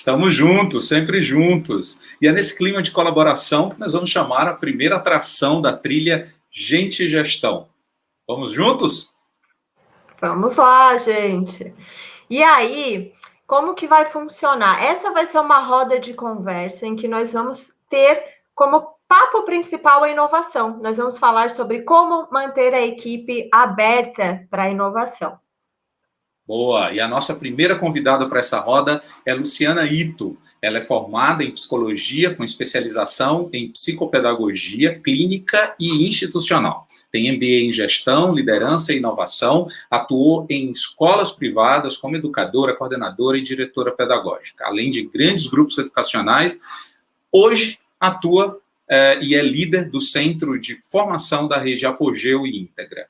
Estamos juntos, sempre juntos. E é nesse clima de colaboração que nós vamos chamar a primeira atração da trilha Gente e Gestão. Vamos juntos? Vamos lá, gente. E aí, como que vai funcionar? Essa vai ser uma roda de conversa em que nós vamos ter como papo principal a inovação. Nós vamos falar sobre como manter a equipe aberta para a inovação. Boa! E a nossa primeira convidada para essa roda é Luciana Ito. Ela é formada em psicologia com especialização em psicopedagogia clínica e institucional. Tem MBA em gestão, liderança e inovação, atuou em escolas privadas como educadora, coordenadora e diretora pedagógica, além de grandes grupos educacionais. Hoje atua e é líder do Centro de Formação da Rede Apogeu e Íntegra.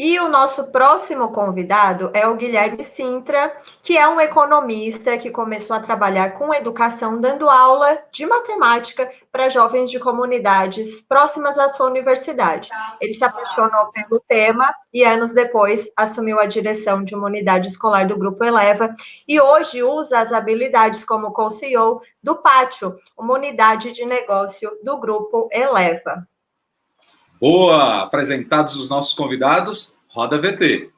E o nosso próximo convidado é o Guilherme Sintra, que é um economista que começou a trabalhar com educação, dando aula de matemática para jovens de comunidades próximas à sua universidade. Ele se apaixonou pelo tema e, anos depois, assumiu a direção de uma unidade escolar do Grupo Eleva e hoje usa as habilidades como co-CEO do Pátio, uma unidade de negócio do Grupo Eleva. Boa! Apresentados os nossos convidados, roda VT.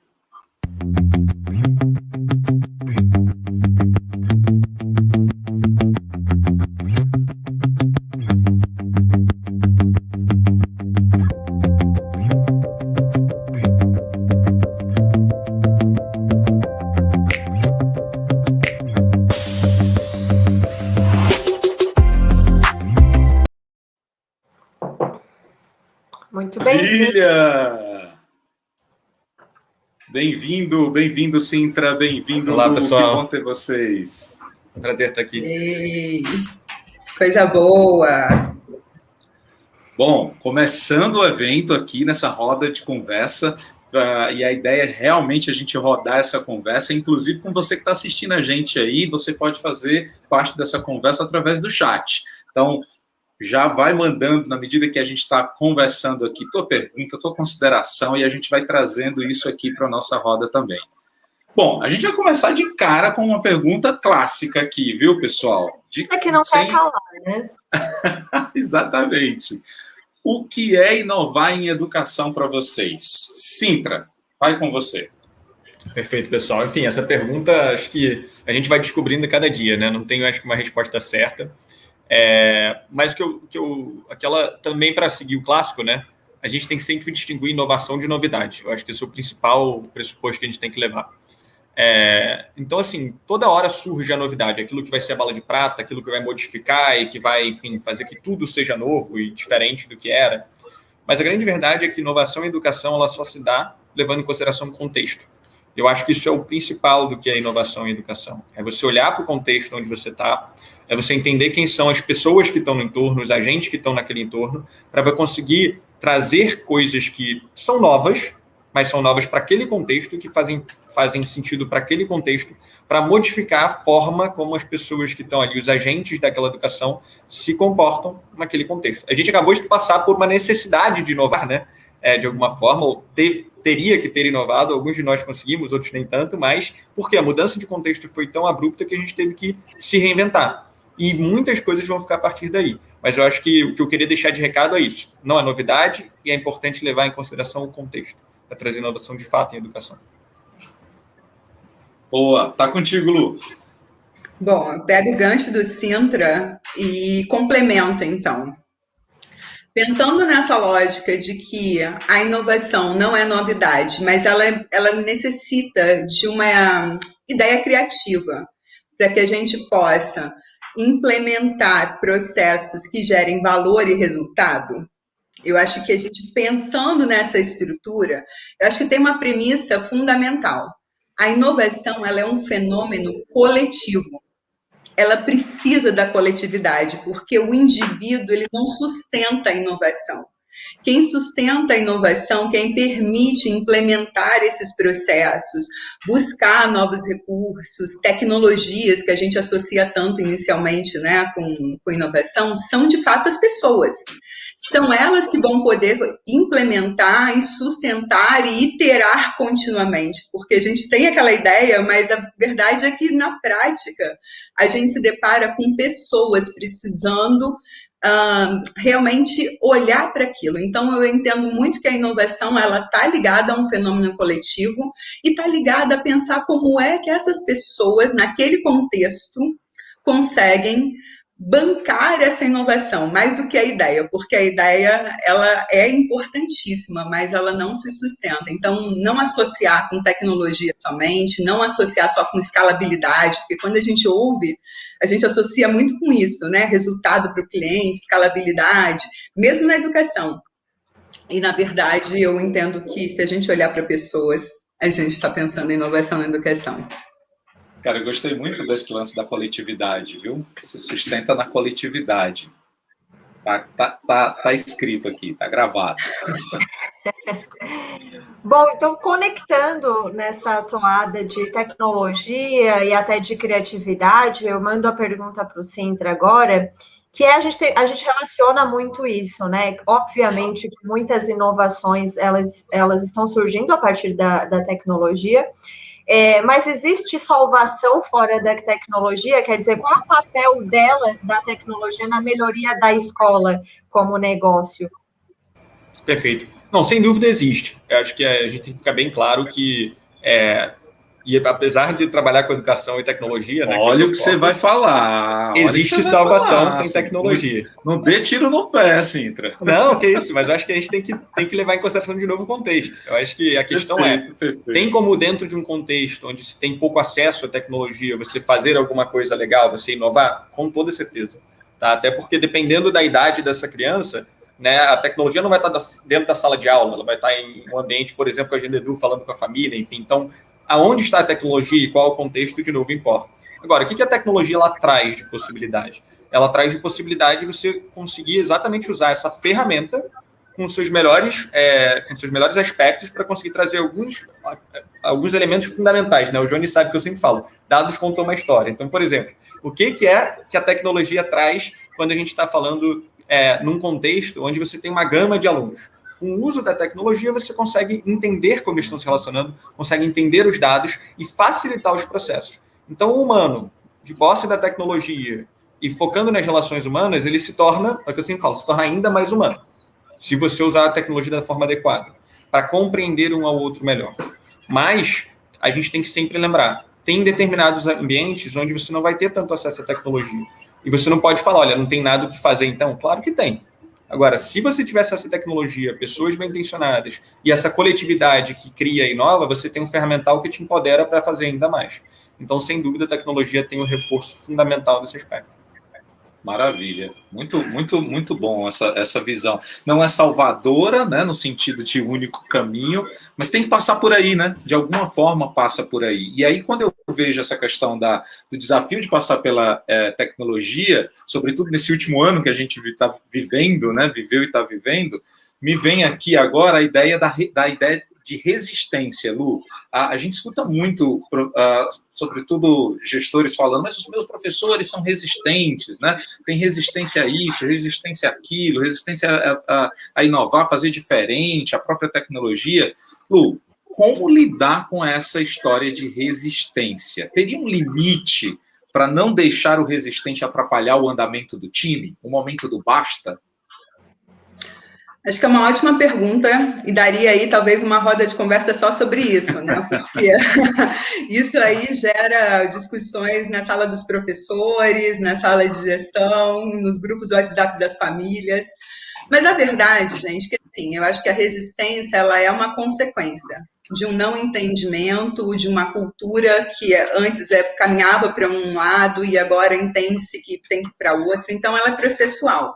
Muito bem. Filha! Bem-vindo, Sintra, bem-vindo. Olá, pessoal. Que bom ter vocês. É um prazer estar aqui. Ei, coisa boa. Bom, começando o evento aqui nessa roda de conversa, e a ideia é realmente a gente rodar essa conversa, inclusive com você que está assistindo a gente aí, você pode fazer parte dessa conversa através do chat. Então, já vai mandando, na medida que a gente está conversando aqui, tua pergunta, tua consideração, e a gente vai trazendo isso aqui para a nossa roda também. Bom, a gente vai começar de cara com uma pergunta clássica aqui, viu, pessoal? É que não quer calar, né? Exatamente. O que é inovar em educação para vocês? Sintra, vai com você. Perfeito, pessoal. Enfim, essa pergunta, acho que a gente vai descobrindo cada dia, né? Não tenho, acho que, uma resposta certa. Mas aquela também, para seguir o clássico, né? A gente tem que sempre distinguir inovação de novidade. Eu acho que esse é o principal pressuposto que a gente tem que levar. Então, assim, toda hora surge a novidade, aquilo que vai ser a bala de prata, aquilo que vai modificar e que vai, enfim, fazer que tudo seja novo e diferente do que era. Mas a grande verdade é que inovação e educação, ela só se dá levando em consideração o contexto. Eu acho que isso é o principal do que é inovação e educação. É você olhar para o contexto onde você está, é você entender quem são as pessoas que estão no entorno, os agentes que estão naquele entorno, para conseguir trazer coisas que são novas, mas são novas para aquele contexto, que fazem sentido para aquele contexto, para modificar a forma como as pessoas que estão ali, os agentes daquela educação, se comportam naquele contexto. A gente acabou de passar por uma necessidade de inovar, né? De alguma forma, ou teria que ter inovado, alguns de nós conseguimos, outros nem tanto, mas porque a mudança de contexto foi tão abrupta que a gente teve que se reinventar. E muitas coisas vão ficar a partir daí. Mas eu acho que o que eu queria deixar de recado é isso. Não é novidade e é importante levar em consideração o contexto para trazer inovação de fato em educação. Boa, tá contigo, Lu. Bom, eu pego o gancho do Sintra e complemento, então. Pensando nessa lógica de que a inovação não é novidade, mas ela necessita de uma ideia criativa para que a gente possa implementar processos que gerem valor e resultado. Eu acho que a gente, pensando nessa estrutura, eu acho que tem uma premissa fundamental. A inovação, ela é um fenômeno coletivo. Ela precisa da coletividade, porque o indivíduo, ele não sustenta a inovação. Quem sustenta a inovação, quem permite implementar esses processos, buscar novos recursos, tecnologias que a gente associa tanto inicialmente, né, com inovação, são de fato as pessoas. são elas que vão poder implementar e sustentar e iterar continuamente, porque a gente tem aquela ideia, mas a verdade é que na prática a gente se depara com pessoas precisando realmente olhar para aquilo. Então, eu entendo muito que a inovação ela está ligada a um fenômeno coletivo e está ligada a pensar como é que essas pessoas, naquele contexto, conseguem bancar essa inovação, mais do que a ideia, porque a ideia ela é importantíssima, mas ela não se sustenta. Então, não associar com tecnologia somente, não associar só com escalabilidade, porque quando a gente ouve, a gente associa muito com isso, né? Resultado para o cliente, escalabilidade, mesmo na educação. E, na verdade, eu entendo que se a gente olhar para pessoas, a gente está pensando em inovação na educação. Cara, eu gostei muito desse lance da coletividade, viu? Se sustenta na coletividade. Tá escrito aqui, tá gravado. Bom, então, conectando nessa toada de tecnologia e até de criatividade, eu mando a pergunta para o Sintra agora, que é a gente relaciona muito isso, né? Obviamente que muitas inovações, elas estão surgindo a partir da tecnologia, mas existe salvação fora da tecnologia? Quer dizer, qual é o papel dela, da tecnologia, na melhoria da escola como negócio? Perfeito. Não, sem dúvida existe. Eu acho que a gente tem que ficar bem claro que, e apesar de trabalhar com educação e tecnologia... Né, olha o que você vai falar. Existe salvação sem tecnologia. Não dê tiro no pé, Sintra. Não, que isso, mas eu acho que a gente tem que levar em consideração de novo o contexto. Eu acho que a questão perfeito. Tem como dentro de um contexto onde se tem pouco acesso à tecnologia, você fazer alguma coisa legal, você inovar? Com toda certeza. Tá? Até porque dependendo da idade dessa criança, né, a tecnologia não vai estar dentro da sala de aula, ela vai estar em um ambiente, por exemplo, com a Agenda Edu, falando com a família, enfim. Então, aonde está a tecnologia e qual é o contexto, de novo, importa. Agora, o que a tecnologia ela traz de possibilidade? Ela traz de possibilidade de você conseguir exatamente usar essa ferramenta com seus melhores aspectos para conseguir trazer alguns elementos fundamentais. Né? O Johnny sabe que eu sempre falo, dados contam uma história. Então, por exemplo, o que é que a tecnologia traz quando a gente está falando num contexto onde você tem uma gama de alunos? Com o uso da tecnologia, você consegue entender como eles estão se relacionando, consegue entender os dados e facilitar os processos. Então, o humano, de posse da tecnologia e focando nas relações humanas, ele se torna, é o que eu sempre falo, se torna ainda mais humano, se você usar a tecnologia da forma adequada, para compreender um ao outro melhor. Mas, a gente tem que sempre lembrar, tem determinados ambientes onde você não vai ter tanto acesso à tecnologia. E você não pode falar, olha, não tem nada o que fazer então. Claro que tem. Agora, se você tivesse essa tecnologia, pessoas bem-intencionadas e essa coletividade que cria e inova, você tem um ferramental que te empodera para fazer ainda mais. Então, sem dúvida, a tecnologia tem um reforço fundamental nesse aspecto. Maravilha. Muito, muito, muito bom essa visão. Não é salvadora, né, no sentido de único caminho, mas tem que passar por aí, né? De alguma forma passa por aí. E aí, quando eu vejo essa questão do desafio de passar pela tecnologia, sobretudo nesse último ano que a gente está vivendo, né? Viveu e está vivendo, me vem aqui agora a ideia da ideia de resistência, Lu. A gente escuta muito, sobretudo gestores falando, mas os meus professores são resistentes, né? Tem resistência a isso, resistência àquilo, resistência a inovar, fazer diferente, a própria tecnologia. Lu, como lidar com essa história de resistência? Teria um limite para não deixar o resistente atrapalhar o andamento do time? O momento do basta? Acho que é uma ótima pergunta e daria aí talvez uma roda de conversa só sobre isso, né? Porque isso aí gera discussões na sala dos professores, na sala de gestão, nos grupos do WhatsApp das famílias. Mas a verdade, gente, que assim, eu acho que a resistência ela é uma consequência de um não entendimento, de uma cultura que antes caminhava para um lado e agora entende-se que tem que ir para outro. Então, ela é processual.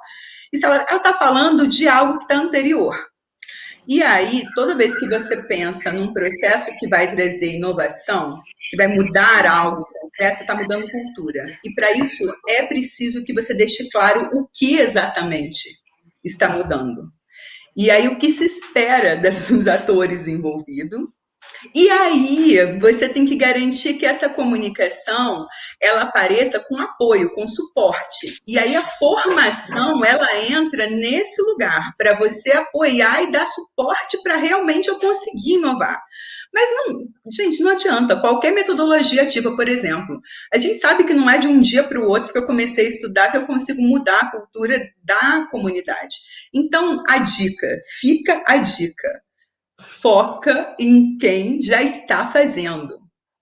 Isso ela está falando de algo que está anterior. E aí, toda vez que você pensa num processo que vai trazer inovação, que vai mudar algo concreto, você está mudando cultura. E para isso, é preciso que você deixe claro o que exatamente está mudando. E aí, o que se espera desses atores envolvidos E aí, você tem que garantir que essa comunicação, ela apareça com apoio, com suporte. E aí, a formação, ela entra nesse lugar, para você apoiar e dar suporte para realmente eu conseguir inovar. Mas não, gente, não adianta. Qualquer metodologia ativa, por exemplo, a gente sabe que não é de um dia para o outro que eu comecei a estudar que eu consigo mudar a cultura da comunidade. Então, fica a dica. Foca em quem já está fazendo.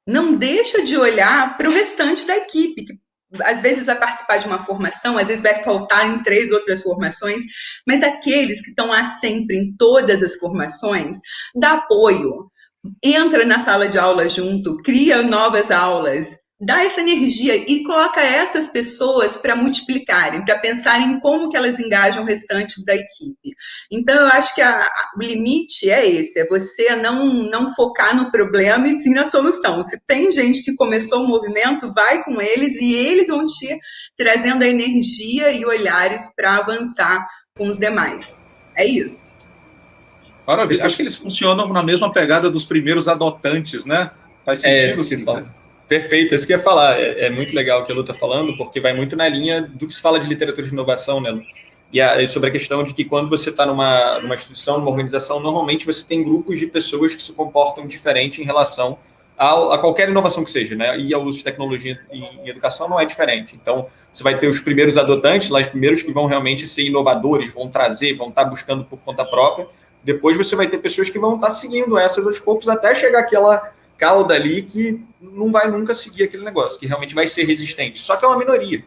Não deixa de olhar para o restante da equipe, que às vezes vai participar de uma formação, às vezes vai faltar em 3 outras formações, mas aqueles que estão lá sempre em todas as formações, dá apoio. Entra na sala de aula junto, cria novas aulas, dá essa energia e coloca essas pessoas para multiplicarem, para pensarem em como que elas engajam o restante da equipe. Então, eu acho que o limite é esse, é você não focar no problema e sim na solução. Se tem gente que começou o movimento, vai com eles e eles vão te trazendo a energia e olhares para avançar com os demais. É isso. Maravilha. Acho que eles funcionam na mesma pegada dos primeiros adotantes, né? Faz sentido, sim. Perfeito, isso que eu ia falar. É muito legal o que a Lu está falando, porque vai muito na linha do que se fala de literatura de inovação, né, Lu? E sobre a questão de que quando você está numa instituição, numa organização, normalmente você tem grupos de pessoas que se comportam diferente em relação a qualquer inovação que seja, né? E ao uso de tecnologia em educação não é diferente. Então, você vai ter os primeiros adotantes, lá os primeiros que vão realmente ser inovadores, vão trazer, vão estar buscando por conta própria. Depois você vai ter pessoas que vão estar seguindo essas aos poucos até chegar aquela cauda ali que não vai nunca seguir aquele negócio, que realmente vai ser resistente. Só que é uma minoria,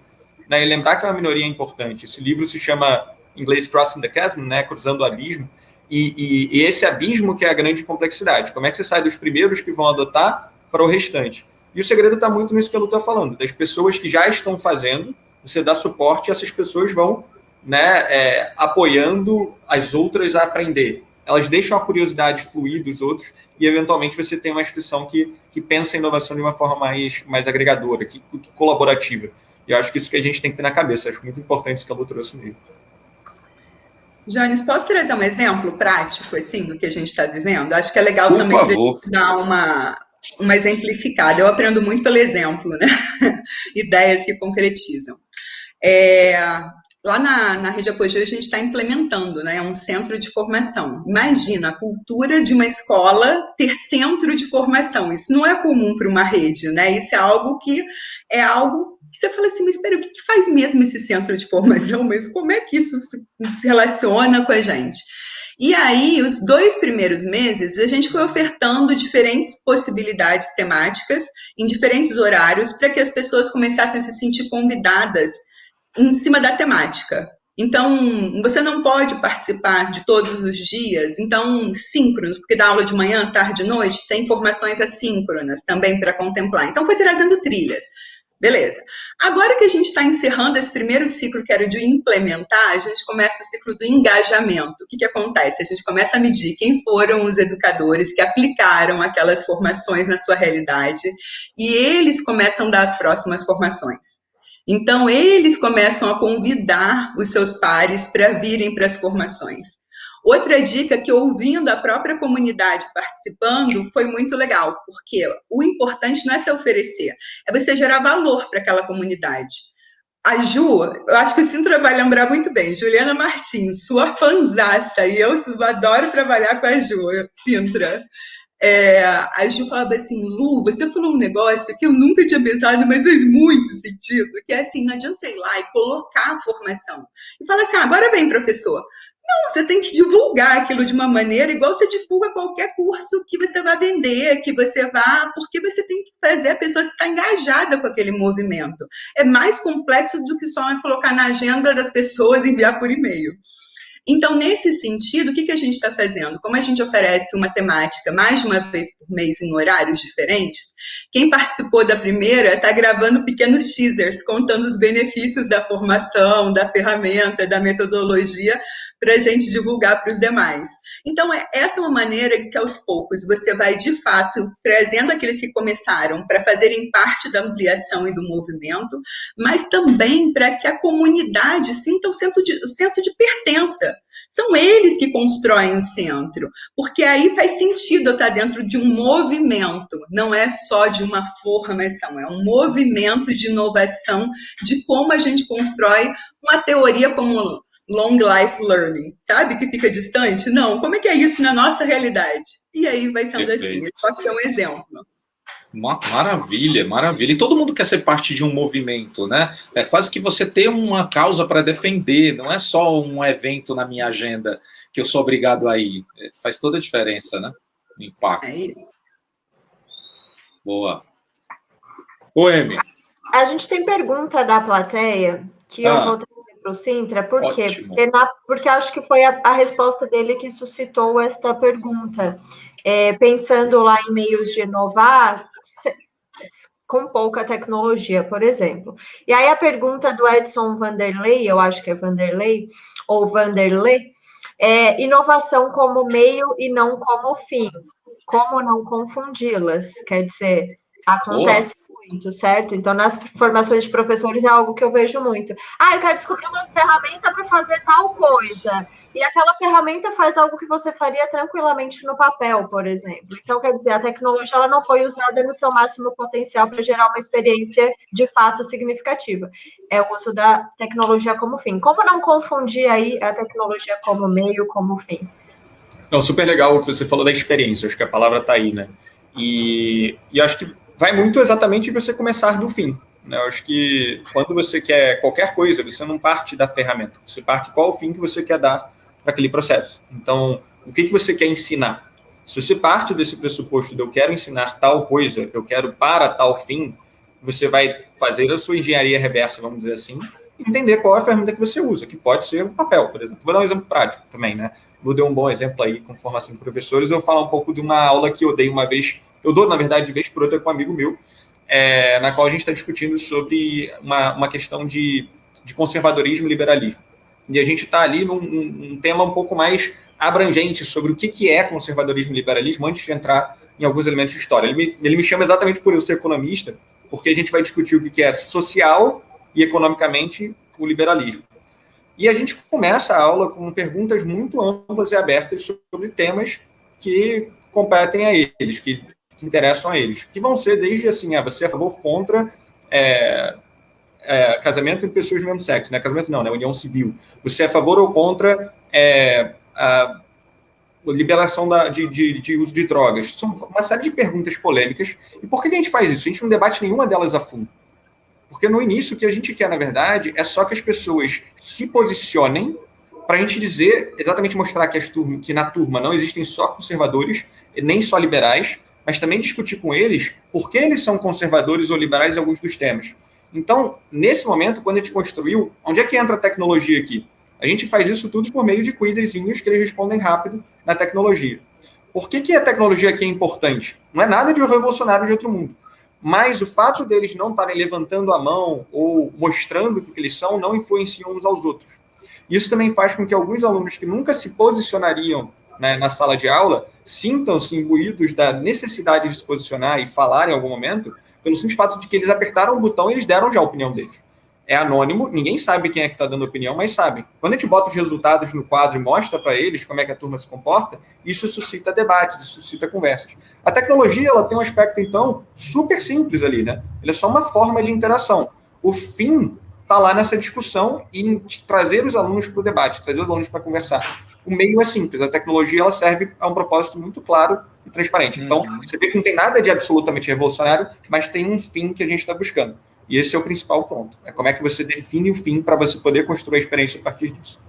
né? E lembrar que é uma minoria é importante. Esse livro se chama, em inglês, Crossing the Chasm, né? Cruzando o abismo. E esse abismo que é a grande complexidade. Como é que você sai dos primeiros que vão adotar para o restante? E o segredo está muito nisso que a Lu está falando, das pessoas que já estão fazendo, você dá suporte e essas pessoas vão, né, apoiando as outras a aprender. Elas deixam a curiosidade fluir dos outros e, eventualmente, você tem uma instituição que pensa em inovação de uma forma mais agregadora, que colaborativa. E eu acho que isso que a gente tem que ter na cabeça. Acho muito importante isso que a Lu trouxe mesmo. Jones, posso trazer um exemplo prático, assim, do que a gente está vivendo? Acho que é legal Por também favor. dar uma exemplificada. Eu aprendo muito pelo exemplo, né? Ideias que concretizam. Lá na Rede Apogeu, a gente está implementando, né, um centro de formação. Imagina, a cultura de uma escola ter centro de formação. Isso não é comum para uma rede, né? Isso é algo que você fala assim, mas espera, o que faz mesmo esse centro de formação? Mas como é que isso se relaciona com a gente? E aí, os 2 primeiros meses, a gente foi ofertando diferentes possibilidades temáticas em diferentes horários para que as pessoas começassem a se sentir convidadas em cima da temática. Então, você não pode participar de todos os dias, então, síncronos, porque dá aula de manhã, tarde e noite, tem formações assíncronas também para contemplar. Então, foi trazendo trilhas. Beleza. Agora que a gente está encerrando esse primeiro ciclo, que era de implementar, a gente começa o ciclo do engajamento. O que acontece? A gente começa a medir quem foram os educadores que aplicaram aquelas formações na sua realidade e eles começam a dar as próximas formações. Então, eles começam a convidar os seus pares para virem para as formações. Outra dica que, ouvindo a própria comunidade participando, foi muito legal, porque o importante não é se oferecer, é você gerar valor para aquela comunidade. A Ju, eu acho que o Sintra vai lembrar muito bem, Juliana Martins, sua fanzaça, e eu adoro trabalhar com a Ju, Sintra. A Ju falava assim, Lu, você falou um negócio que eu nunca tinha pensado, mas fez muito sentido, que é assim, não adianta você ir lá e colocar a formação. E falar assim, agora vem, professor. Não, você tem que divulgar aquilo de uma maneira igual você divulga qualquer curso que você vai vender, que você vá, porque você tem que fazer a pessoa estar engajada com aquele movimento. É mais complexo do que só colocar na agenda das pessoas e enviar por e-mail. Então, nesse sentido, o que a gente está fazendo? Como a gente oferece uma temática mais de uma vez por mês em horários diferentes, quem participou da primeira está gravando pequenos teasers, contando os benefícios da formação, da ferramenta, da metodologia, para a gente divulgar para os demais. Então, essa é uma maneira que, aos poucos, você vai, de fato, trazendo aqueles que começaram para fazerem parte da ampliação e do movimento, mas também para que a comunidade sinta o senso de pertença. São eles que constroem o centro, porque aí faz sentido eu estar dentro de um movimento, não é só de uma formação, é um movimento de inovação, de como a gente constrói uma teoria como long life learning, sabe? Que fica distante. Não, como é que é isso na nossa realidade? E aí vai sendo assim. Eu posso ter um exemplo. Maravilha, maravilha. E todo mundo quer ser parte de um movimento, né? É quase que você ter uma causa para defender, não é só um evento na minha agenda que eu sou obrigado a ir. Faz toda a diferença, né? O impacto. É isso. Boa. Ô, Emi. A gente tem pergunta da plateia que eu vou trazer para o Sintra, por quê? Porque acho que foi a resposta dele que suscitou esta pergunta. Pensando lá em meios de inovar com pouca tecnologia, por exemplo. E aí a pergunta do Edson Vanderlei, eu acho que é Vanderlei, ou Vanderlei, inovação como meio e não como fim. Como não confundi-las? Quer dizer, acontece muito, certo? Então, nas formações de professores é algo que eu vejo muito. Eu quero descobrir uma ferramenta para fazer tal coisa. E aquela ferramenta faz algo que você faria tranquilamente no papel, por exemplo. Então, quer dizer, a tecnologia ela não foi usada no seu máximo potencial para gerar uma experiência de fato significativa. É o uso da tecnologia como fim. Como não confundir aí a tecnologia como meio, como fim? Não, super legal o que você falou da experiência. Acho que a palavra está aí, né? E acho que vai muito exatamente de você começar do fim. Né? Eu acho que quando você quer qualquer coisa, você não parte da ferramenta. Você parte qual o fim que você quer dar para aquele processo. Então, o que você quer ensinar? Se você parte desse pressuposto de eu quero ensinar tal coisa, eu quero para tal fim, você vai fazer a sua engenharia reversa, vamos dizer assim, entender qual é a ferramenta que você usa, que pode ser o papel, por exemplo. Vou dar um exemplo prático também, né? Lu deu um bom exemplo aí com formação de professores. Eu vou falar um pouco de uma aula que eu dei uma vez, eu dou, na verdade, de vez por outra com um amigo meu, na qual a gente está discutindo sobre uma questão de conservadorismo e liberalismo. E a gente está ali num tema um pouco mais abrangente sobre o que é conservadorismo e liberalismo, antes de entrar em alguns elementos de história. Ele me chama exatamente por eu ser economista, porque a gente vai discutir o que é social e economicamente o liberalismo. E a gente começa a aula com perguntas muito amplas e abertas sobre temas que competem a eles, que interessam a eles, que vão ser desde assim, você é a favor ou contra casamento entre pessoas do mesmo sexo, né? Casamento não, né? União civil. Você é a favor ou contra a liberação de uso de drogas? São uma série de perguntas polêmicas. E por que a gente faz isso? A gente não debate nenhuma delas a fundo. Porque no início o que a gente quer, na verdade, é só que as pessoas se posicionem para a gente dizer, exatamente mostrar que na turma não existem só conservadores, nem só liberais, mas também discutir com eles por que eles são conservadores ou liberais em alguns dos temas. Então, nesse momento, quando a gente construiu, onde é que entra a tecnologia aqui? A gente faz isso tudo por meio de quizezinhos que eles respondem rápido na tecnologia. Por que a tecnologia aqui é importante? Não é nada de um revolucionário de outro mundo. Mas o fato deles não estarem levantando a mão ou mostrando o que eles são não influenciam uns aos outros. Isso também faz com que alguns alunos que nunca se posicionariam, né, na sala de aula sintam-se imbuídos da necessidade de se posicionar e falar em algum momento, pelo simples fato de que eles apertaram o botão e eles deram já a opinião deles. É anônimo, ninguém sabe quem é que está dando opinião, mas sabe. Quando a gente bota os resultados no quadro e mostra para eles como é que a turma se comporta, isso suscita debates, isso suscita conversas. A tecnologia ela tem um aspecto, então, super simples ali, né? Ele é só uma forma de interação. O fim está lá nessa discussão e em trazer os alunos para o debate, trazer os alunos para conversar. O meio é simples, a tecnologia ela serve a um propósito muito claro e transparente. Então, você vê que não tem nada de absolutamente revolucionário, mas tem um fim que a gente está buscando. E esse é o principal ponto. É como é que você define o fim para você poder construir a experiência a partir disso.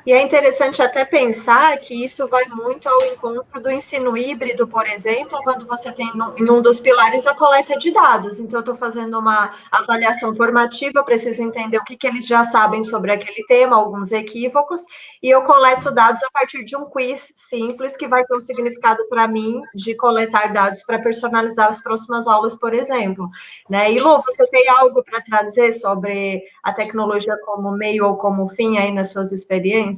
E é interessante até pensar que isso vai muito ao encontro do ensino híbrido, por exemplo, quando você tem em um dos pilares a coleta de dados. Então, eu estou fazendo uma avaliação formativa, eu preciso entender o que eles já sabem sobre aquele tema, alguns equívocos, e eu coleto dados a partir de um quiz simples que vai ter um significado para mim de coletar dados para personalizar as próximas aulas, por exemplo. Né? E, Lu, você tem algo para trazer sobre a tecnologia como meio ou como fim aí nas suas experiências?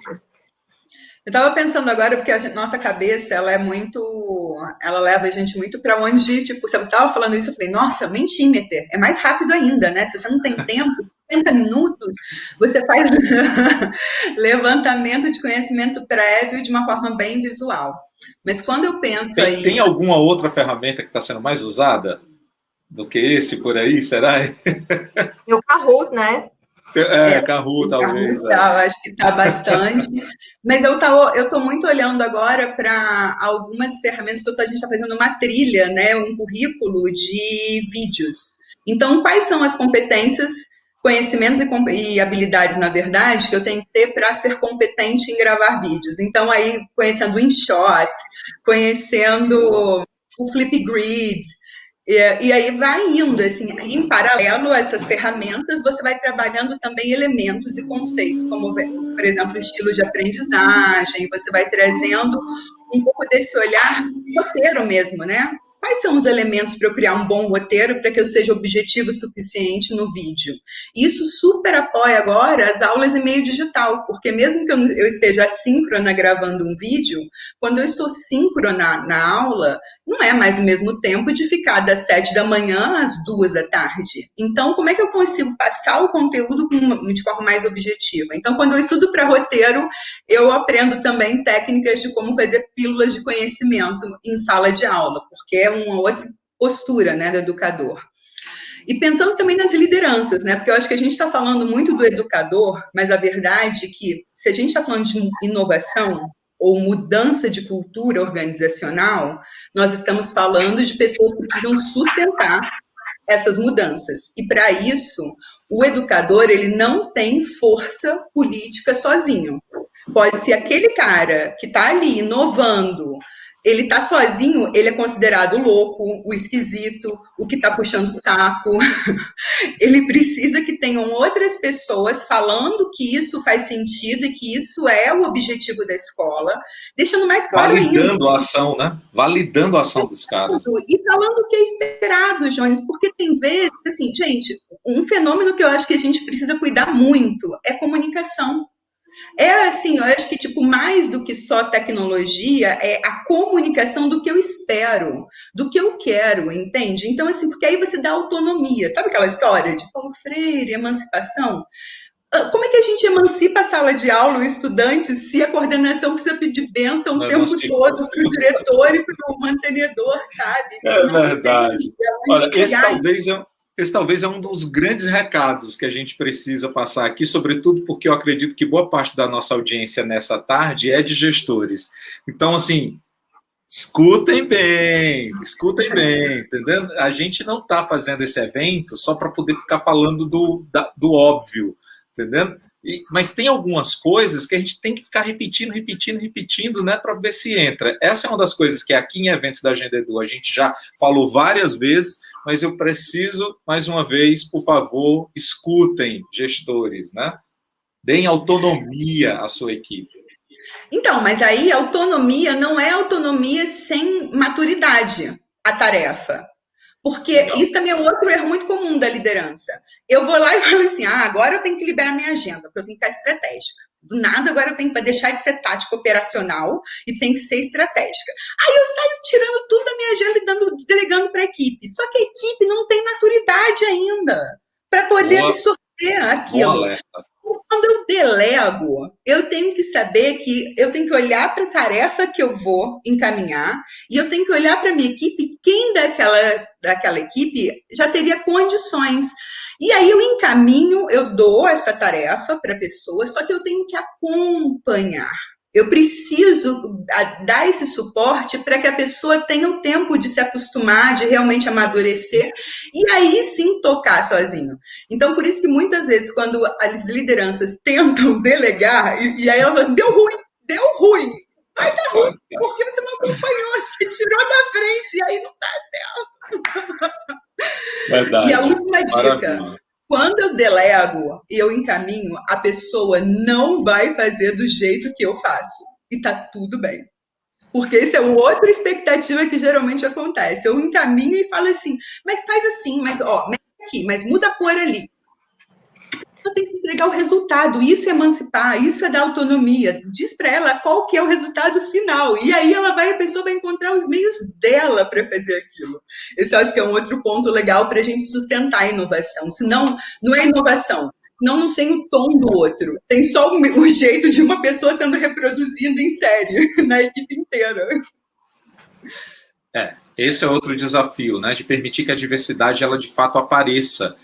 Eu estava pensando agora, porque nossa cabeça, ela é muito, ela leva a gente muito para onde, tipo, você estava falando isso, eu falei, nossa, Mentimeter, é mais rápido ainda, né? Se você não tem tempo, 30 minutos, você faz levantamento de conhecimento prévio de uma forma bem visual. Mas quando eu penso Tem alguma outra ferramenta que está sendo mais usada do que esse por aí, será? E o Kahoot, né? Kahoot, talvez. Eu acho que está bastante. Mas eu estou muito olhando agora para algumas ferramentas, porque a gente está fazendo uma trilha, né, um currículo de vídeos. Então, quais são as competências, conhecimentos e habilidades, na verdade, que eu tenho que ter para ser competente em gravar vídeos? Então, aí, conhecendo o InShot, conhecendo o Flipgrid, e aí vai indo, assim, em paralelo a essas ferramentas, você vai trabalhando também elementos e conceitos, como, por exemplo, estilo de aprendizagem, você vai trazendo um pouco desse olhar roteiro mesmo, né? Quais são os elementos para eu criar um bom roteiro para que eu seja objetivo o suficiente no vídeo? Isso super apoia agora as aulas em meio digital, porque mesmo que eu esteja assíncrona gravando um vídeo, quando eu estou síncrona na aula, não é mais o mesmo tempo de ficar das 7 da manhã às 2 da tarde. Então, como é que eu consigo passar o conteúdo de forma mais objetiva? Então, quando eu estudo para roteiro, eu aprendo também técnicas de como fazer pílulas de conhecimento em sala de aula, porque é uma outra postura, né, do educador. E pensando também nas lideranças, né? Porque eu acho que a gente está falando muito do educador, mas a verdade é que, se a gente está falando de inovação ou mudança de cultura organizacional, nós estamos falando de pessoas que precisam sustentar essas mudanças. E, para isso, o educador, ele não tem força política sozinho. Pode ser aquele cara que está ali inovando, ele está sozinho, ele é considerado louco, o esquisito, o que está puxando o saco. Ele precisa que tenham outras pessoas falando que isso faz sentido e que isso é o objetivo da escola, deixando mais claro validando a ação, né? Validando a ação dos caras. E falando o que é esperado, Jones, porque tem vezes, assim, gente, um fenômeno que eu acho que a gente precisa cuidar muito é comunicação. É assim, eu acho que, tipo, mais do que só tecnologia, é a comunicação do que eu espero, do que eu quero, entende? Então, assim, porque aí você dá autonomia. Sabe aquela história de Paulo Freire, emancipação? Como é que a gente emancipa a sala de aula, o estudante, se a coordenação precisa pedir bênção o tempo todo para o diretor e para o mantenedor, sabe? É verdade. Olha, esse talvez é um dos grandes recados que a gente precisa passar aqui, sobretudo porque eu acredito que boa parte da nossa audiência nessa tarde é de gestores. Então, assim, escutem bem, entendeu? A gente não está fazendo esse evento só para poder ficar falando do óbvio, entendeu? Mas tem algumas coisas que a gente tem que ficar repetindo, né, para ver se entra. Essa é uma das coisas que aqui em eventos da Agenda Edu a gente já falou várias vezes, mas eu preciso, mais uma vez, por favor, escutem, gestores, né? Deem autonomia à sua equipe. Então, mas aí autonomia não é autonomia sem maturidade, a tarefa. Porque isso também é um outro erro muito comum da liderança. Eu vou lá e falo assim, agora eu tenho que liberar minha agenda, porque eu tenho que estar estratégica. Do nada, agora eu tenho que deixar de ser tática operacional e tem que ser estratégica. Aí eu saio tirando tudo da minha agenda e delegando para a equipe. Só que a equipe não tem maturidade ainda para poder absorver aquilo. Quando eu delego, eu tenho que saber que eu tenho que olhar para a tarefa que eu vou encaminhar e eu tenho que olhar para a minha equipe, quem daquela equipe já teria condições. E aí eu encaminho, eu dou essa tarefa para a pessoa, só que eu tenho que acompanhar. Eu preciso dar esse suporte para que a pessoa tenha o tempo de se acostumar, de realmente amadurecer e aí sim tocar sozinho. Então, por isso que muitas vezes, quando as lideranças tentam delegar, e aí ela fala, deu ruim, vai dar ruim, porque você não acompanhou, você tirou da frente e aí não dá certo. Verdade. E a última dica, quando eu delego e eu encaminho, a pessoa não vai fazer do jeito que eu faço. E tá tudo bem. Porque essa é outra expectativa que geralmente acontece. Eu encaminho e falo assim, mas faz assim, mas mexe aqui, mas muda a cor ali. Eu tenho que entregar o resultado, isso é emancipar, isso é dar autonomia. Diz para ela qual que é o resultado final, e aí a pessoa vai encontrar os meios dela para fazer aquilo. Esse eu acho que é um outro ponto legal para a gente sustentar a inovação. Senão, não é inovação, senão não tem o tom do outro, tem só o jeito de uma pessoa sendo reproduzida em série, na equipe inteira. Esse é outro desafio, né, de permitir que a diversidade ela de fato apareça.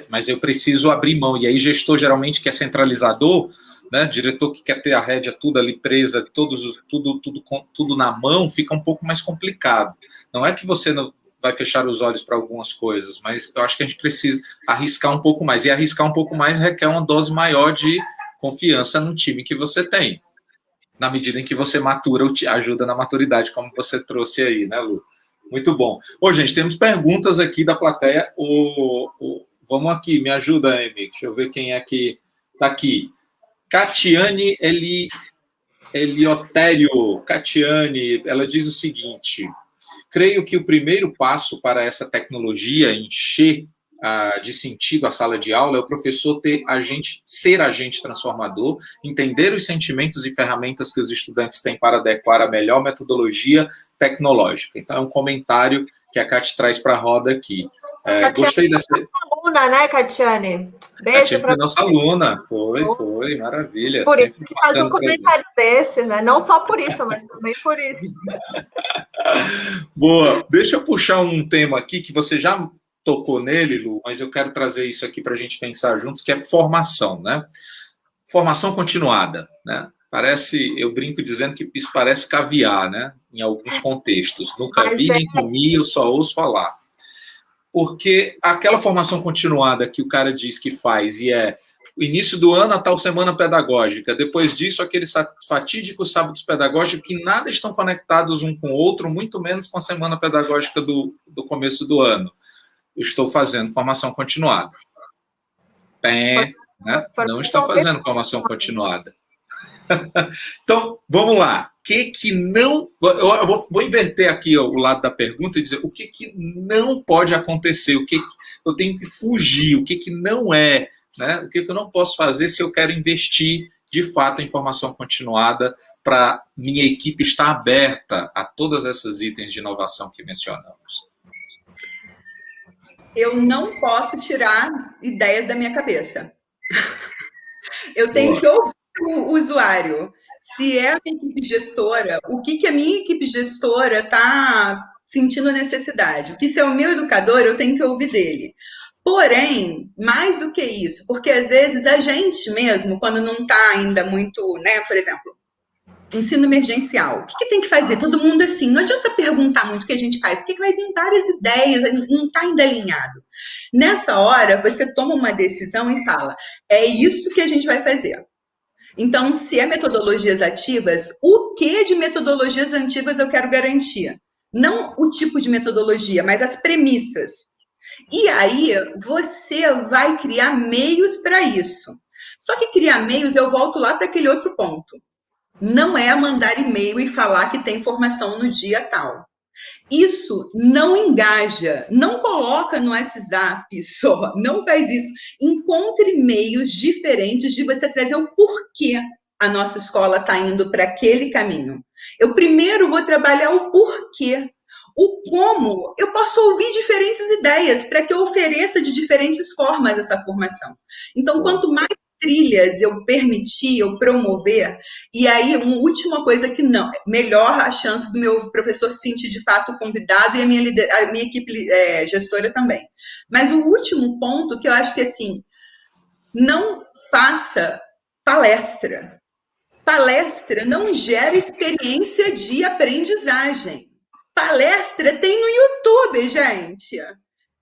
Mas eu preciso abrir mão, e aí gestor geralmente que é centralizador, né, diretor que quer ter a rédea tudo ali presa, tudo na mão, fica um pouco mais complicado. Não é que você não vai fechar os olhos para algumas coisas, mas eu acho que a gente precisa arriscar um pouco mais, e arriscar um pouco mais requer uma dose maior de confiança no time que você tem, na medida em que você matura, ajuda na maturidade, como você trouxe aí, né, Lu? Muito bom. Ô, gente, temos perguntas aqui da plateia. Vamos aqui, me ajuda, Amy. Deixa eu ver quem é que está aqui. Catiane Eliotério. Catiane, ela diz o seguinte: creio que o primeiro passo para essa tecnologia encher de sentido a sala de aula é o professor ser agente transformador, entender os sentimentos e ferramentas que os estudantes têm para adequar a melhor metodologia tecnológica. Então, é um comentário que a Cati traz para a roda aqui. Gostei dessa... aluna, né, Catiane? Beijo para nossa aluna. Foi, maravilha. Por isso que faz um comentário desse, né? Não só por isso, mas também por isso. Boa. Deixa eu puxar um tema aqui que você já tocou nele, Lu, mas eu quero trazer isso aqui para a gente pensar juntos, que é formação, né? Formação continuada, né? Eu brinco dizendo que isso parece caviar, né? Em alguns contextos. Nunca vi, nem comi, eu só ouço falar. Porque aquela formação continuada que o cara diz que faz, e o início do ano, a tal semana pedagógica, depois disso, aqueles fatídicos sábados pedagógicos que nada estão conectados um com o outro, muito menos com a semana pedagógica do começo do ano. Eu estou fazendo formação continuada. Né? Não estou fazendo formação continuada. Então, vamos lá. Eu vou inverter aqui o lado da pergunta e dizer o que não pode acontecer, o que eu tenho que fugir, o que não é, né? O que eu não posso fazer se eu quero investir de fato em formação continuada para minha equipe estar aberta a todas essas itens de inovação que mencionamos. Eu não posso tirar ideias da minha cabeça. Eu tenho que ouvir o usuário. Se é a minha equipe gestora, o que a minha equipe gestora está sentindo necessidade? Se é o meu educador, eu tenho que ouvir dele. Porém, mais do que isso, porque às vezes a gente mesmo, quando não está ainda muito, né, por exemplo, ensino emergencial, o que tem que fazer? Todo mundo assim, não adianta perguntar muito o que a gente faz, porque vai vir várias ideias, não está ainda alinhado. Nessa hora, você toma uma decisão e fala, é isso que a gente vai fazer. Então, se é metodologias ativas, o que de metodologias ativas eu quero garantir? Não o tipo de metodologia, mas as premissas. E aí, você vai criar meios para isso. Só que criar meios, eu volto lá para aquele outro ponto. Não é mandar e-mail e falar que tem formação no dia tal. Isso não engaja, não coloca no WhatsApp só, não faz isso. Encontre meios diferentes de você trazer o porquê a nossa escola está indo para aquele caminho. Eu primeiro vou trabalhar o porquê. O como, eu posso ouvir diferentes ideias para que eu ofereça de diferentes formas essa formação. Então, quanto mais trilhas eu permitir, eu promover, e aí uma última coisa que não, melhor a chance do meu professor se sentir de fato convidado e a minha equipe gestora também. Mas o último ponto que eu acho que assim, não faça palestra. Palestra não gera experiência de aprendizagem. Palestra tem no YouTube, gente.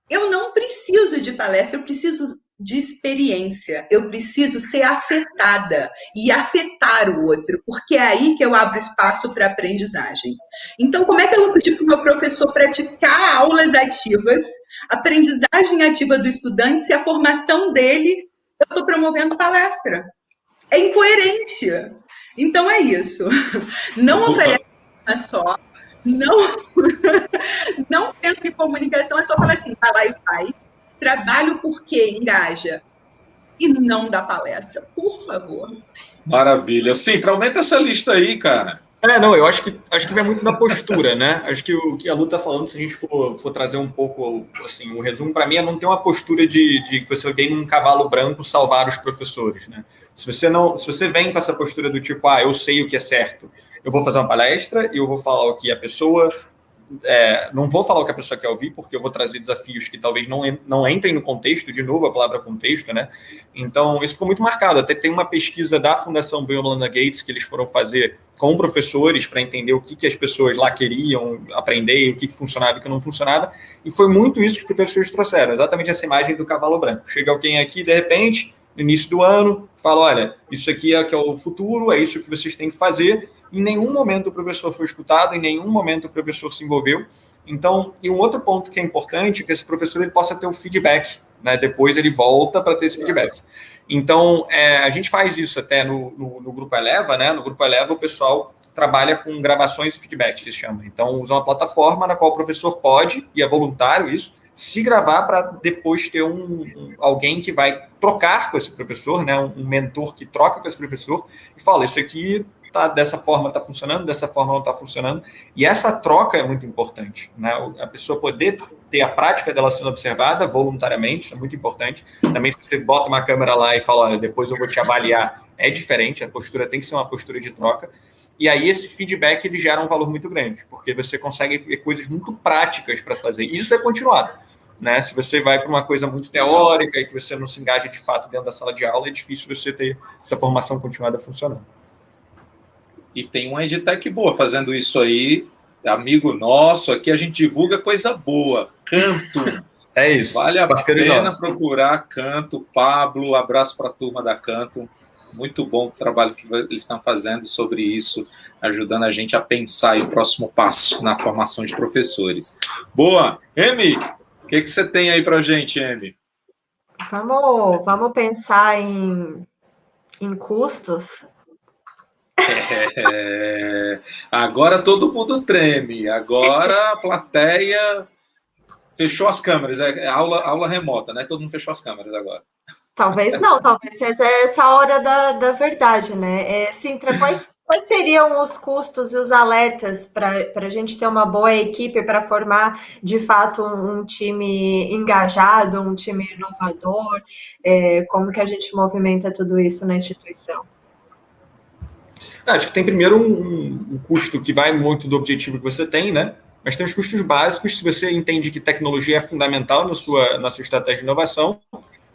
Eu não preciso de palestra, eu preciso de experiência. Eu preciso ser afetada e afetar o outro, porque é aí que eu abro espaço para aprendizagem. Então, como é que eu vou pedir para o meu professor praticar aulas ativas, aprendizagem ativa do estudante, se a formação dele, eu estou promovendo palestra? É incoerente. Então, é isso. Não oferece uma só. Não pensa em comunicação, é só falar assim, vai lá e faz. Trabalho porque engaja. e não dar palestra, por favor. Maravilha. Sintra, aumenta essa lista aí, cara. Não, eu acho que vai muito da postura, né? Acho que o que a Lu está falando, se a gente for trazer um pouco, assim, um resumo, para mim é não ter uma postura de que você vem num cavalo branco salvar os professores, né? Se você vem com essa postura do tipo, eu sei o que é certo, eu vou fazer uma palestra e eu vou falar o que a pessoa... não vou falar o que a pessoa quer ouvir, porque eu vou trazer desafios que talvez não entrem no contexto, de novo a palavra contexto, né? Então, isso ficou muito marcado. Até tem uma pesquisa da Fundação Bill e Melinda Gates que eles foram fazer com professores para entender o que as pessoas lá queriam aprender, o que funcionava e o que não funcionava, e foi muito isso que os professores trouxeram, exatamente essa imagem do cavalo branco. Chega alguém aqui, de repente, no início do ano, fala, olha, isso aqui é que é o futuro, é isso que vocês têm que fazer. Em nenhum momento o professor foi escutado, em nenhum momento o professor se envolveu. Então, e um outro ponto que é importante é que esse professor ele possa ter o feedback, né? Depois ele volta para ter esse feedback. Então, a gente faz isso até no Grupo Eleva, né? No Grupo Eleva o pessoal trabalha com gravações de feedback, que eles chamam. Então, usa uma plataforma na qual o professor pode, e é voluntário isso, se gravar para depois ter alguém que vai trocar com esse professor, né? Um mentor que troca com esse professor e fala, isso aqui dessa forma está funcionando, dessa forma não está funcionando. E essa troca é muito importante, né? A pessoa poder ter a prática dela sendo observada voluntariamente, isso é muito importante. Também se você bota uma câmera lá e fala, olha, depois eu vou te avaliar, é diferente, a postura tem que ser uma postura de troca. E aí esse feedback ele gera um valor muito grande, porque você consegue ver coisas muito práticas para fazer. Isso é continuado, né? Se você vai para uma coisa muito teórica e que você não se engaja de fato dentro da sala de aula, é difícil você ter essa formação continuada funcionando. E tem uma edtech boa fazendo isso aí, amigo nosso, aqui a gente divulga coisa boa, Canto. É isso. Vale a pena procurar Canto, Pablo, abraço para a turma da Canto. Muito bom o trabalho que eles estão fazendo sobre isso, ajudando a gente a pensar aí o próximo passo na formação de professores. Boa! Emi, o que você tem aí para a gente, Emi? Vamos pensar em custos. Agora todo mundo treme, agora a plateia fechou as câmeras, aula remota, né? Todo mundo fechou as câmeras agora. Talvez não, talvez seja essa hora da verdade, né? Sintra, quais seriam os custos e os alertas para a gente ter uma boa equipe para formar, de fato, um time engajado, um time inovador? Como que a gente movimenta tudo isso na instituição? Acho que tem primeiro um custo que vai muito do objetivo que você tem, né? Mas tem os custos básicos, se você entende que tecnologia é fundamental na sua estratégia de inovação,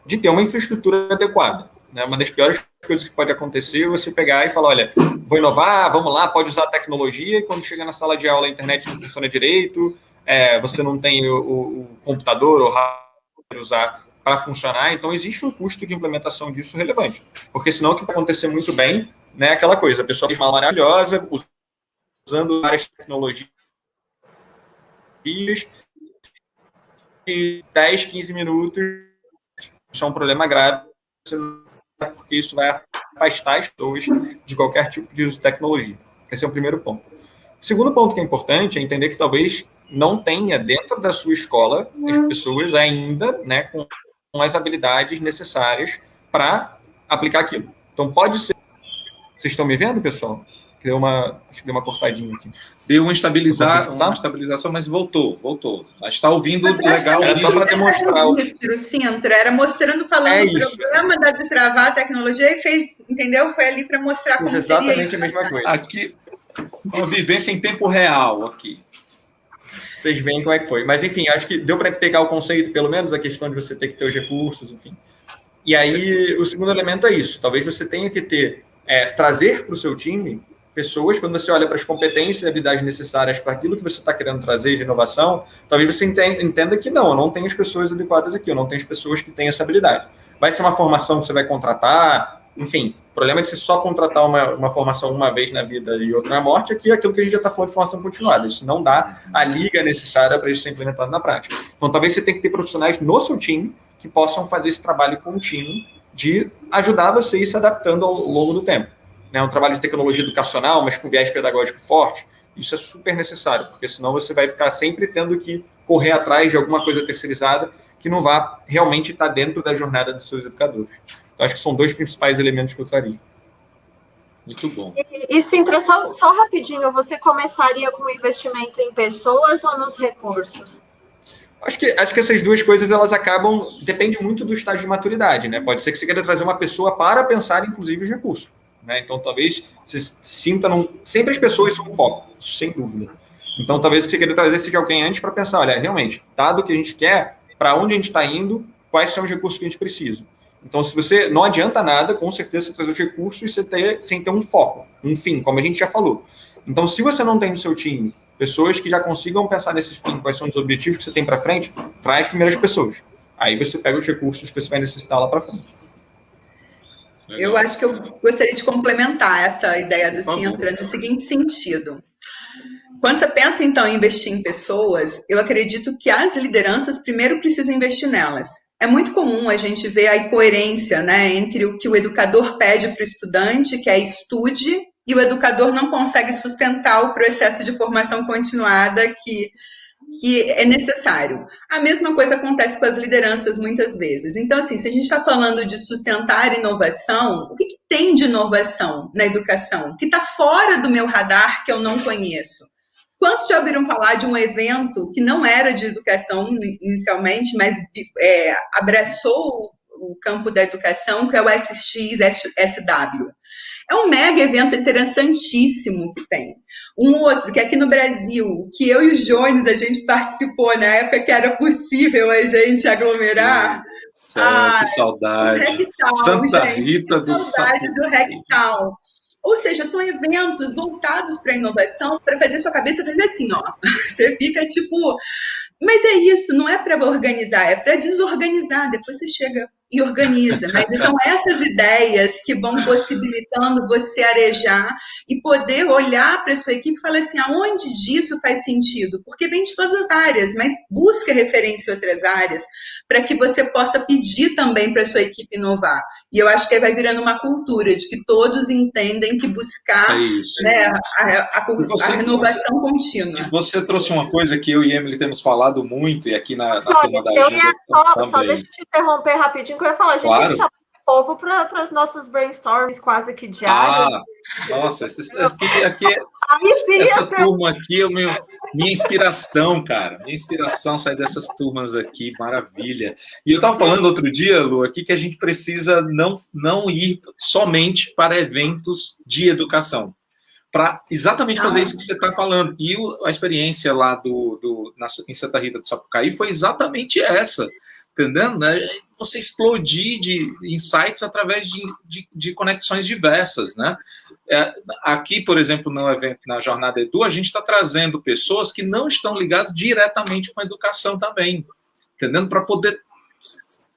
de ter uma infraestrutura adequada, né? Uma das piores coisas que pode acontecer é você pegar e falar, olha, vou inovar, vamos lá, pode usar a tecnologia, e quando chega na sala de aula a internet não funciona direito, você não tem o computador ou hardware usar para funcionar, então existe um custo de implementação disso relevante, porque senão o que vai acontecer muito bem, né, aquela coisa, a pessoa fez uma maravilhosa, usando várias tecnologias, e 10, 15 minutos, isso é um problema grave, porque isso vai afastar as pessoas de qualquer tipo de uso de tecnologia. Esse é o primeiro ponto. O segundo ponto que é importante é entender que talvez não tenha dentro da sua escola as pessoas ainda, né, com as habilidades necessárias para aplicar aquilo. Então, pode ser... Vocês estão me vendo, pessoal? Acho que deu uma cortadinha aqui. Deu uma estabilização, mas voltou. Mas está ouvindo legal. Era só para demonstrar. O Sintra era mostrando, falando o problema de travar a tecnologia e fez, entendeu? Foi ali para mostrar como exatamente seria isso. A mesma coisa. Aqui, uma vivência em tempo real aqui. Vocês veem como é que foi. Mas, enfim, acho que deu para pegar o conceito, pelo menos, a questão de você ter que ter os recursos, enfim. E aí, o segundo elemento é isso. Talvez você tenha que trazer para o seu time pessoas, quando você olha para as competências e habilidades necessárias para aquilo que você está querendo trazer de inovação, talvez você entenda que não, eu não tenho as pessoas adequadas aqui, eu não tenho as pessoas que têm essa habilidade. Vai ser uma formação que você vai contratar, enfim, o problema de você só contratar uma formação uma vez na vida e outra na morte é que aquilo que a gente já está falando de formação continuada, isso não dá a liga necessária para isso ser implementado na prática. Então, talvez você tenha que ter profissionais no seu time que possam fazer esse trabalho contínuo de ajudar você a ir se adaptando ao longo do tempo. É um trabalho de tecnologia educacional, mas com viés pedagógico forte, isso é super necessário, porque senão você vai ficar sempre tendo que correr atrás de alguma coisa terceirizada que não vá realmente estar dentro da jornada dos seus educadores. Então, acho que são 2 principais elementos que eu traria. Muito bom. E Cintra, só rapidinho, você começaria com investimento em pessoas ou nos recursos? Acho que essas 2 coisas, elas acabam... Depende muito do estágio de maturidade, né? Pode ser que você queira trazer uma pessoa para pensar, inclusive, os recursos. Né? Então, talvez você sinta... Sempre as pessoas são foco, sem dúvida. Então, talvez o que você queira trazer seja alguém antes para pensar, olha, realmente, dado o que a gente quer, para onde a gente está indo, quais são os recursos que a gente precisa. Então, se você não adianta nada, com certeza você trazer os recursos sem ter um foco, um fim, como a gente já falou. Então, se você não tem no seu time pessoas que já consigam pensar nesse fim, quais são os objetivos que você tem para frente, traz primeiras pessoas. Aí você pega os recursos que você vai necessitar lá para frente. Eu acho que eu gostaria de complementar essa ideia do Cintra no seguinte sentido. Quando você pensa, então, em investir em pessoas, eu acredito que as lideranças primeiro precisam investir nelas. É muito comum a gente ver a incoerência, né, entre o que o educador pede para o estudante, que é estude, e o educador não consegue sustentar o processo de formação continuada que é necessário. A mesma coisa acontece com as lideranças muitas vezes. Então, assim, se a gente está falando de sustentar inovação, o que tem de inovação na educação? Que está fora do meu radar, que eu não conheço? Quantos já ouviram falar de um evento que não era de educação inicialmente, mas abraçou o campo da educação, que é o SXSW? É um mega evento interessantíssimo que tem. Um outro, que aqui no Brasil, que eu e o Jones, a gente participou na época que era possível a gente aglomerar. Que saudade. Rectal, Santa gente, Rita que saudade do Rectal. Ou seja, são eventos voltados para a inovação, para fazer sua cabeça fazer assim, ó. Você fica tipo... Mas é isso, não é para organizar, é para desorganizar. Depois você chega e organiza. Mas são essas ideias que vão possibilitando você arejar e poder olhar para a sua equipe e falar assim, aonde disso faz sentido? Porque vem de todas as áreas, mas busca referência em outras áreas para que você possa pedir também para a sua equipe inovar. E eu acho que aí vai virando uma cultura de que todos entendem que buscar né, a renovação contínua. E você trouxe uma coisa que eu e Emily temos falado muito, e aqui na turma da eu ia só deixa eu te interromper rapidinho, que eu ia falar, a gente tem que chamar o povo para os nossos brainstorms quase que diários. Nossa, essa turma aqui é minha inspiração, cara. Minha inspiração sai dessas turmas aqui, maravilha. E eu estava falando outro dia, Lu, aqui que a gente precisa não ir somente para eventos de educação, para exatamente fazer isso que você está falando. E a experiência lá em Santa Rita do Sapucaí foi exatamente essa, entendendo? Você explodir de insights através de conexões diversas, né? Aqui, por exemplo, no evento, na Jornada Edu, a gente está trazendo pessoas que não estão ligadas diretamente com a educação também, entendendo? Para poder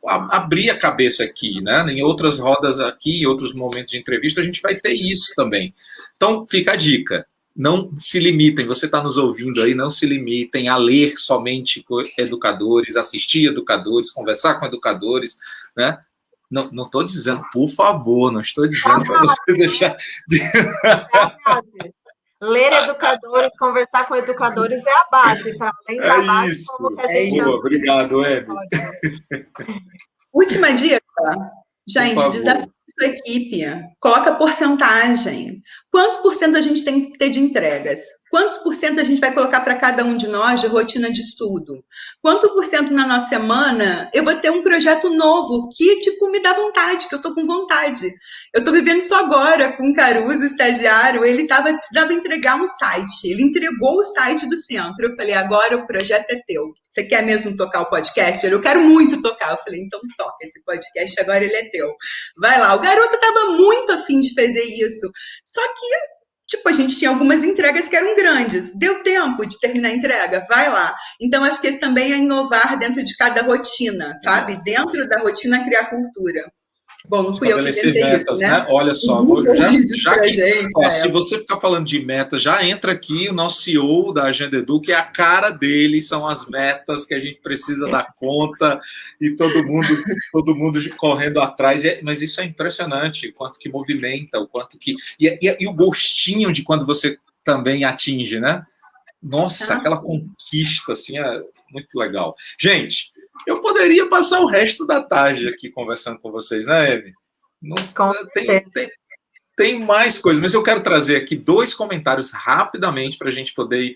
abrir a cabeça aqui, né? Em outras rodas aqui, em outros momentos de entrevista, a gente vai ter isso também. Então, fica a dica. Não se limitem, você está nos ouvindo aí, não se limitem a ler somente com educadores, assistir educadores, conversar com educadores, né? Não estou dizendo, por favor, não estou dizendo para você deixar de... Ler educadores, conversar com educadores é a base, para além da base, isso. Como que a gente obrigado, Emily. Última dica. Gente, desafio sua equipe. Coloca porcentagem. Quantos por cento a gente tem que ter de entregas? Quantos por cento a gente vai colocar para cada um de nós de rotina de estudo? Quanto por cento na nossa semana eu vou ter um projeto novo que, tipo, me dá vontade, que eu tô com vontade. Eu tô vivendo isso agora com o Caruso, o estagiário, ele precisava entregar um site. Ele entregou o site do centro. Eu falei, agora o projeto é teu. Você quer mesmo tocar o podcast? Eu quero muito tocar. Eu falei, então toca esse podcast, agora ele é teu. Vai lá. O garoto estava muito afim de fazer isso. Só que, tipo, a gente tinha algumas entregas que eram grandes. Deu tempo de terminar a entrega? Vai lá. Então, acho que esse também é inovar dentro de cada rotina, sabe? Dentro da rotina, criar cultura. Bom, não fui eu que inventei metas, isso, né? Olha só, se você ficar falando de metas, já entra aqui o nosso CEO da Agenda Edu, que é a cara dele, são as metas que a gente precisa dar conta e todo mundo correndo atrás. Mas isso é impressionante, o quanto que movimenta, o quanto que... E o gostinho de quando você também atinge, né? Nossa, aquela conquista, assim, é muito legal. Gente, Eu poderia passar o resto da tarde aqui conversando com vocês, né, Eve? Não, tem mais coisas, mas eu quero trazer aqui 2 comentários rapidamente para a gente poder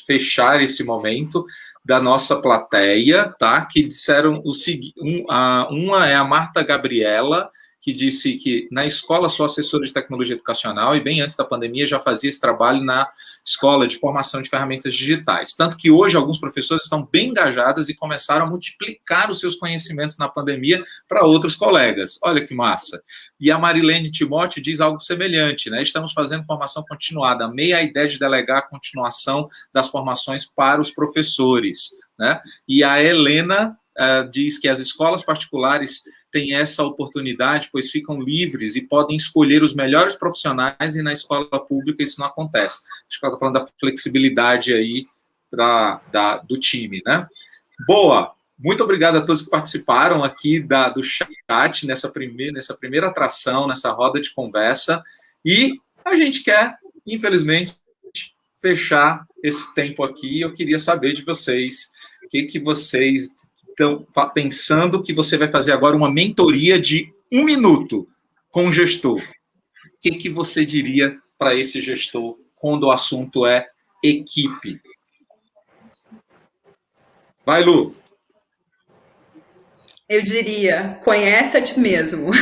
fechar esse momento da nossa plateia, tá? Que disseram o seguinte: uma é a Marta Gabriela, que disse que na escola sou assessora de tecnologia educacional e bem antes da pandemia já fazia esse trabalho na escola de formação de ferramentas digitais. Tanto que hoje alguns professores estão bem engajados e começaram a multiplicar os seus conhecimentos na pandemia para outros colegas. Olha que massa. E a Marilene Timóteo diz algo semelhante, né? Estamos fazendo formação continuada. Amei a ideia de delegar a continuação das formações para os professores, né? E a Helena diz que as escolas particulares têm essa oportunidade, pois ficam livres e podem escolher os melhores profissionais, e na escola pública isso não acontece. Acho que ela está falando da flexibilidade aí do time, né? Boa! Muito obrigado a todos que participaram aqui do chat nessa primeira atração, nessa roda de conversa, e a gente quer, infelizmente, fechar esse tempo aqui. Eu queria saber de vocês, o que vocês estão pensando que você vai fazer agora uma mentoria de 1 minuto com o gestor. O que você diria para esse gestor quando o assunto é equipe? Vai, Lu. Eu diria, conhece a ti mesmo.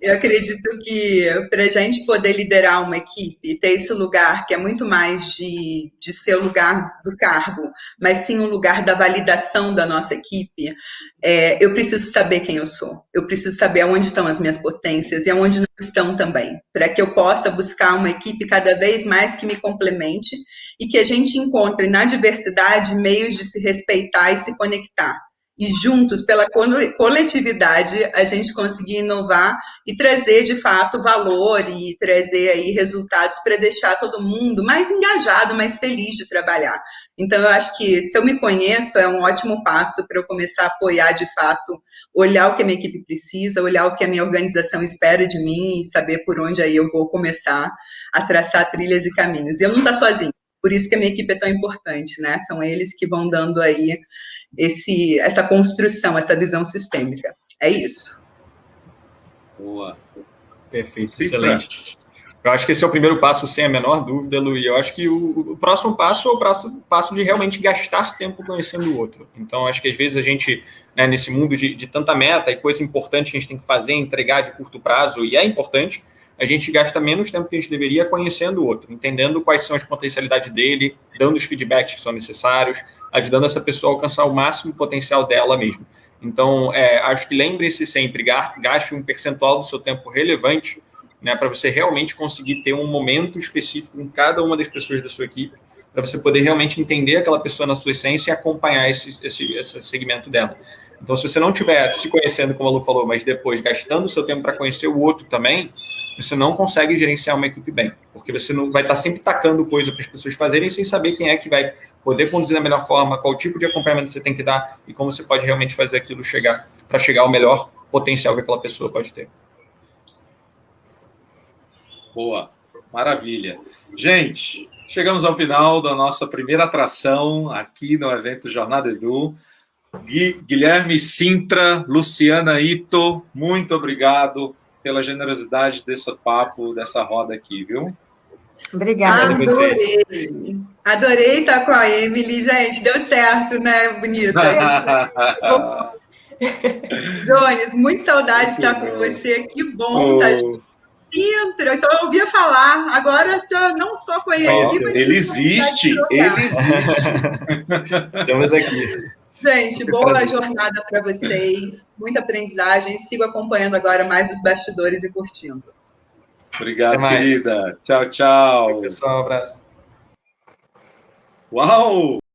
Eu acredito que para a gente poder liderar uma equipe, ter esse lugar que é muito mais de ser o lugar do cargo, mas sim o lugar da validação da nossa equipe, eu preciso saber quem eu sou. Eu preciso saber onde estão as minhas potências e onde não estão também, para que eu possa buscar uma equipe cada vez mais que me complemente e que a gente encontre na diversidade meios de se respeitar e se conectar. E juntos, pela coletividade, a gente conseguir inovar e trazer, de fato, valor e trazer aí resultados para deixar todo mundo mais engajado, mais feliz de trabalhar. Então, eu acho que, se eu me conheço, é um ótimo passo para eu começar a apoiar, de fato, olhar o que a minha equipe precisa, olhar o que a minha organização espera de mim e saber por onde aí eu vou começar a traçar trilhas e caminhos. E eu não estou sozinha. Por isso que a minha equipe é tão importante, né? São eles que vão dando aí essa construção, essa visão sistêmica. É isso. Boa. Perfeito, excelente. Eu acho que esse é o primeiro passo, sem a menor dúvida, Lu. E eu acho que o próximo passo é o passo de realmente gastar tempo conhecendo o outro. Então, acho que às vezes a gente, né, nesse mundo de tanta meta e coisa importante que a gente tem que fazer, entregar de curto prazo, e é importante, a gente gasta menos tempo que a gente deveria conhecendo o outro, entendendo quais são as potencialidades dele, dando os feedbacks que são necessários, ajudando essa pessoa a alcançar o máximo potencial dela mesma. Então, acho que lembre-se sempre, gaste um percentual do seu tempo relevante, né, para você realmente conseguir ter um momento específico com cada uma das pessoas da sua equipe, para você poder realmente entender aquela pessoa na sua essência e acompanhar esse segmento dela. Então, se você não estiver se conhecendo, como a Lu falou, mas depois gastando o seu tempo para conhecer o outro também, você não consegue gerenciar uma equipe bem, porque você não vai estar sempre tacando coisa para as pessoas fazerem sem saber quem é que vai poder conduzir da melhor forma, qual tipo de acompanhamento você tem que dar e como você pode realmente fazer aquilo chegar ao melhor potencial que aquela pessoa pode ter. Boa, maravilha. Gente, chegamos ao final da nossa primeira atração aqui no evento Jornada Edu. Guilherme Sintra, Luciana Ito, muito obrigado pela generosidade desse papo, dessa roda aqui, viu? Obrigada. Adorei estar com a Emily, gente, deu certo, né, bonita? Jones, muito saudade de estar com você, que bom estar de Sintra, eu só ouvia falar, agora eu não só conheci, mas... Ele existe. Estamos aqui. Gente, boa jornada para vocês, muita aprendizagem, sigo acompanhando agora mais os bastidores e curtindo. Obrigado, querida. Tchau, tchau. Pessoal, um abraço. Uau!